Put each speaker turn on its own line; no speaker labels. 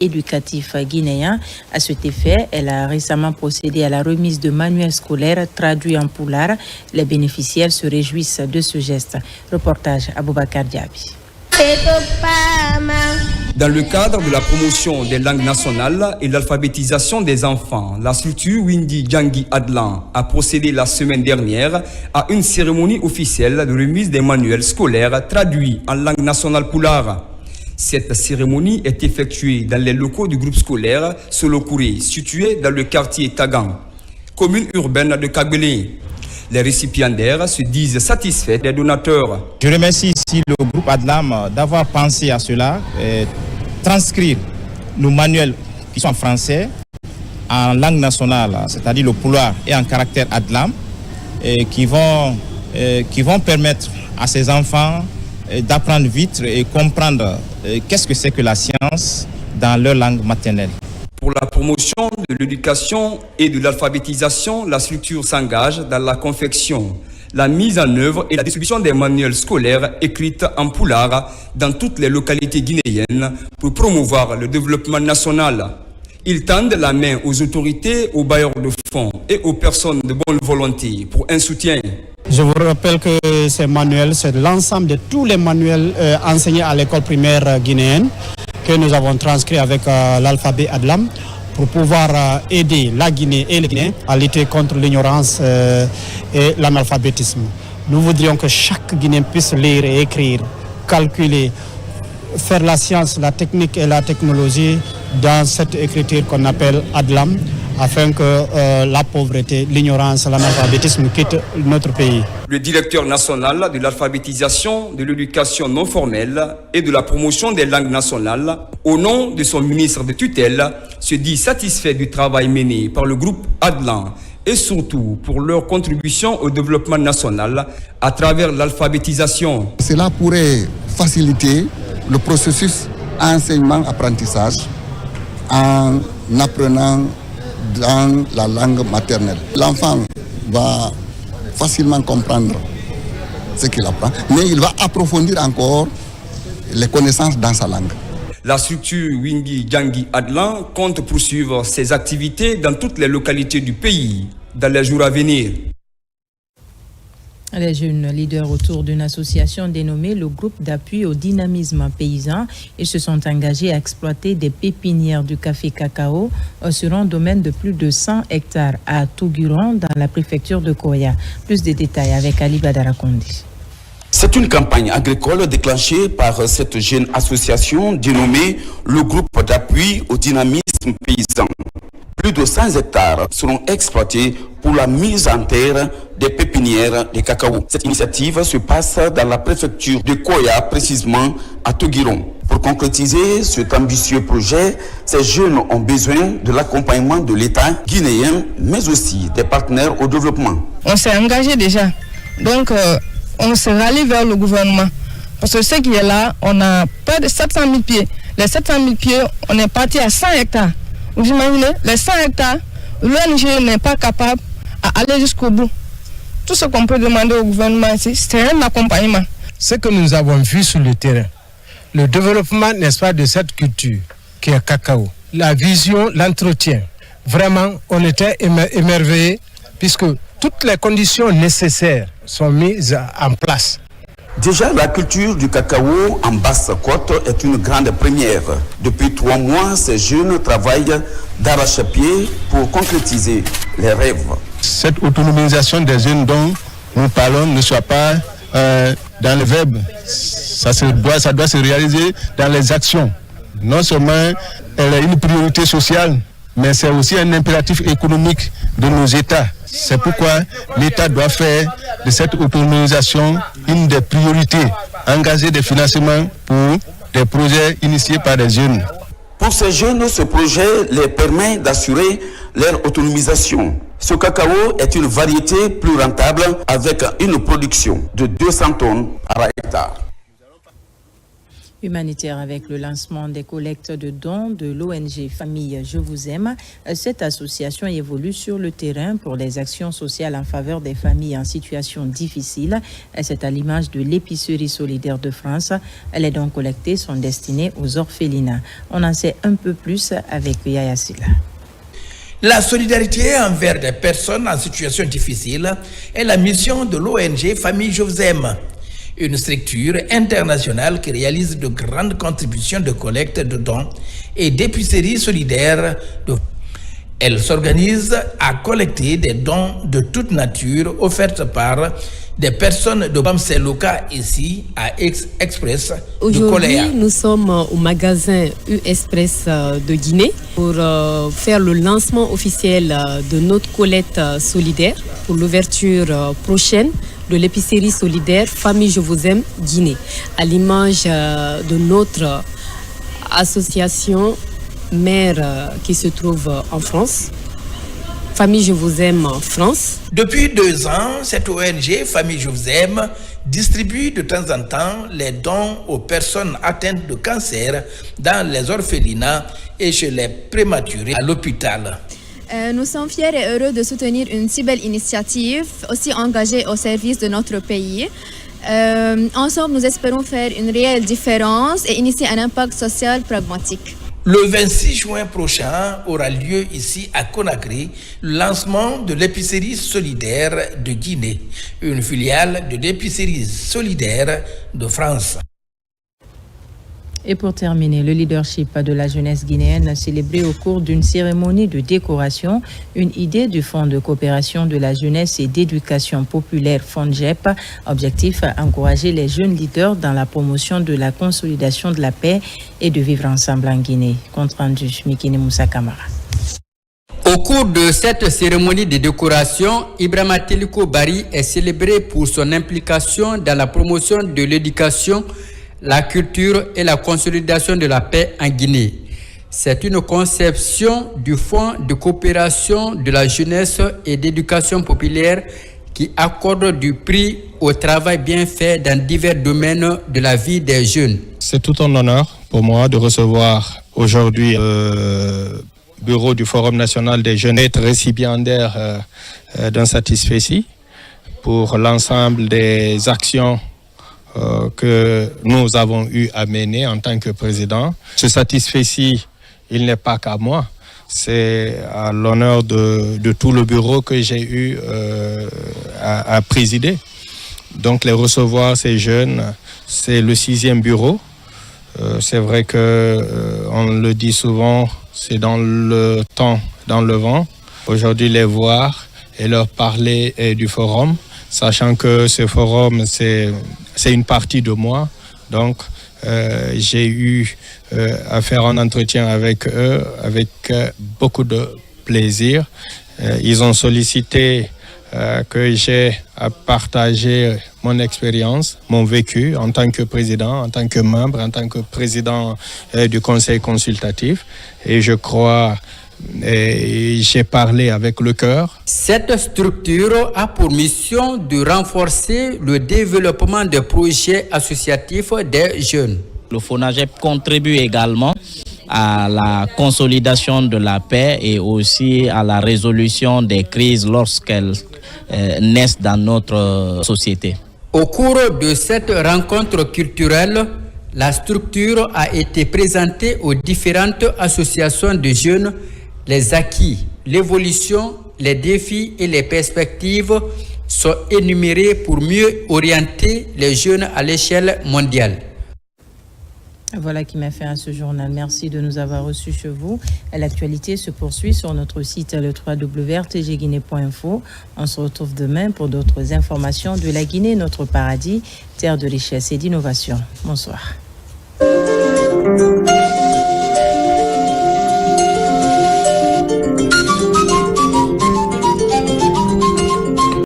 éducatif guinéen. À cet effet, elle a récemment procédé à la remise de manuels scolaires traduits en poulard. Les bénéficiaires se réjouissent de ce geste. Reportage Aboubakar Diaby.
Dans le cadre de la promotion des langues nationales et l'alphabétisation des enfants, la structure Windy Djangi Adlan a procédé la semaine dernière à une cérémonie officielle de remise des manuels scolaires traduits en langue nationale poulard. Cette cérémonie est effectuée dans les locaux du groupe scolaire Solokouré, situé dans le quartier Tagan, commune urbaine de Kagbélé. Les récipiendaires se disent satisfaits des donateurs.
Je remercie ici le groupe Adlam d'avoir pensé à cela, transcrire nos manuels qui sont en français, en langue nationale, c'est-à-dire le poulard et en caractère Adlam, qui vont permettre à ces enfants d'apprendre vite et comprendre qu'est-ce que c'est que la science dans leur langue maternelle.
Pour la promotion de l'éducation et de l'alphabétisation, la structure s'engage dans la confection, la mise en œuvre et la distribution des manuels scolaires écrits en poulard dans toutes les localités guinéennes pour promouvoir le développement national. Ils tendent la main aux autorités, aux bailleurs de fonds et aux personnes de bonne volonté pour un soutien.
Je vous rappelle que ces manuels, c'est l'ensemble de tous les manuels enseignés à l'école primaire guinéenne que nous avons transcrits avec l'alphabet Adlam pour pouvoir aider la Guinée et les Guinéens à lutter contre l'ignorance et l'analphabétisme. Nous voudrions que chaque Guinéen puisse lire et écrire, calculer, faire la science, la technique et la technologie dans cette écriture qu'on appelle Adlam, afin que la pauvreté, l'ignorance, l'analphabétisme quittent notre pays.
Le directeur national de l'alphabétisation, de l'éducation non formelle et de la promotion des langues nationales, au nom de son ministre de tutelle, se dit satisfait du travail mené par le groupe Adlan et surtout pour leur contribution au développement national à travers l'alphabétisation.
Cela pourrait faciliter le processus enseignement-apprentissage en apprenant dans la langue maternelle. L'enfant va facilement comprendre ce qu'il apprend, mais il va approfondir encore les connaissances dans sa langue.
La structure Wingi Djangi Adlan compte poursuivre ses activités dans toutes les localités du pays dans les jours à venir.
Les jeunes leaders autour d'une association dénommée le groupe d'appui au dynamisme paysan. Ils se sont engagés à exploiter des pépinières du café cacao sur un domaine de plus de 100 hectares à Touguron dans la préfecture de Koya. Plus de détails avec Ali Badarakondi.
C'est une campagne agricole déclenchée par cette jeune association dénommée le groupe d'appui au dynamisme paysan. Plus de 100 hectares seront exploités pour la mise en terre des pépinières de cacao. Cette initiative se passe dans la préfecture de Koya, précisément à Touguron. Pour concrétiser cet ambitieux projet, ces jeunes ont besoin de l'accompagnement de l'État guinéen, mais aussi des partenaires au développement.
On s'est engagé déjà, donc on se rallie vers le gouvernement. Parce que ce qui est là, on a près de 700 000 pieds. Les 700 000 pieds, on est parti à 100 hectares. Vous imaginez, les 100 hectares, l'ONG n'est pas capable d'aller jusqu'au bout. Tout ce qu'on peut demander au gouvernement ici, c'est un accompagnement.
Ce que nous avons vu sur le terrain, le développement, n'est-ce pas, de cette culture qui est cacao, la vision, l'entretien, vraiment, on était émerveillés puisque toutes les conditions nécessaires sont mises en place.
Déjà, la culture du cacao en Basse-Côte est une grande première. Depuis 3 mois, ces jeunes travaillent d'arrache-pied pour concrétiser les rêves.
Cette autonomisation des jeunes dont nous parlons ne soit pas dans le verbe. Ça doit se réaliser dans les actions. Non seulement elle est une priorité sociale, mais c'est aussi un impératif économique de nos États. C'est pourquoi l'État doit faire de cette autonomisation une des priorités, engager des financements pour des projets initiés par des jeunes.
Pour ces jeunes, ce projet les permet d'assurer leur autonomisation. Ce cacao est une variété plus rentable avec une production de 200 tonnes par hectare.
Humanitaire avec le lancement des collectes de dons de l'ONG Famille Je vous aime. Cette association évolue sur le terrain pour les actions sociales en faveur des familles en situation difficile. C'est à l'image de l'épicerie solidaire de France. Les dons collectés sont destinés aux orphelinats. On en sait un peu plus avec Yaya Silla.
La solidarité envers des personnes en situation difficile est la mission de l'ONG Famille Je vous aime, une structure internationale qui réalise de grandes contributions de collecte de dons et d'épiceries solidaires. Elle s'organise à collecter des dons de toute nature offertes par des personnes de Bamseloka ici à Express de Koléa.
Aujourd'hui, nous sommes au magasin U-Express de Guinée pour faire le lancement officiel de notre collecte solidaire pour l'ouverture prochaine de l'épicerie solidaire Famille Je vous aime Guinée, à l'image de notre association mère qui se trouve en France, Famille Je vous aime France.
Depuis 2 ans, cette ONG Famille Je vous aime distribue de temps en temps les dons aux personnes atteintes de cancer dans les orphelinats et chez les prématurés à l'hôpital.
Nous sommes fiers et heureux de soutenir une si belle initiative, aussi engagée au service de notre pays. Ensemble, nous espérons faire une réelle différence et initier un impact social pragmatique.
Le 26 juin prochain aura lieu ici à Conakry le lancement de l'épicerie solidaire de Guinée, une filiale de l'épicerie solidaire de France.
Et pour terminer, le leadership de la jeunesse guinéenne a célébré au cours d'une cérémonie de décoration une idée du Fonds de coopération de la jeunesse et d'éducation populaire FONGEP. Objectif, encourager les jeunes leaders dans la promotion de la consolidation de la paix et de vivre ensemble en Guinée. Compte rendu, Mikine Moussa Kamara.
Au cours de cette cérémonie de décoration, Ibrahima Teliko Bari est célébré pour son implication dans la promotion de l'éducation, la culture et la consolidation de la paix en Guinée. C'est une conception du Fonds de coopération de la jeunesse et d'éducation populaire qui accorde du prix au travail bien fait dans divers domaines de la vie des jeunes.
C'est tout un honneur pour moi de recevoir aujourd'hui le bureau du Forum national des jeunes, être récipiendaire d'un satisfecit pour l'ensemble des actions que nous avons eu à mener en tant que président. Ce satisfecit, il n'est pas qu'à moi, c'est à l'honneur de tout le bureau que j'ai eu à présider. Donc les recevoir ces jeunes, c'est le 6e bureau. C'est vrai que on le dit souvent, c'est dans le temps, dans le vent. Aujourd'hui, les voir et leur parler du forum, sachant que ce forum, c'est une partie de moi. Donc, j'ai eu à faire un entretien avec eux avec beaucoup de plaisir. Ils ont sollicité que j'ai à partager mon expérience, mon vécu en tant que président, en tant que membre, en tant que président du conseil consultatif. Et je crois j'ai parlé avec le cœur.
Cette structure a pour mission de renforcer le développement des projets associatifs des jeunes.
Le FONAGEP contribue également à la consolidation de la paix et aussi à la résolution des crises lorsqu'elles naissent dans notre société.
Au cours de cette rencontre culturelle, la structure a été présentée aux différentes associations de jeunes. Les acquis, l'évolution, les défis et les perspectives sont énumérés pour mieux orienter les jeunes à l'échelle mondiale.
Voilà qui m'a fait à ce journal. Merci de nous avoir reçus chez vous. L'actualité se poursuit sur notre site le www.rtgguinée.info. On se retrouve demain pour d'autres informations de la Guinée, notre paradis, terre de richesse et d'innovation. Bonsoir.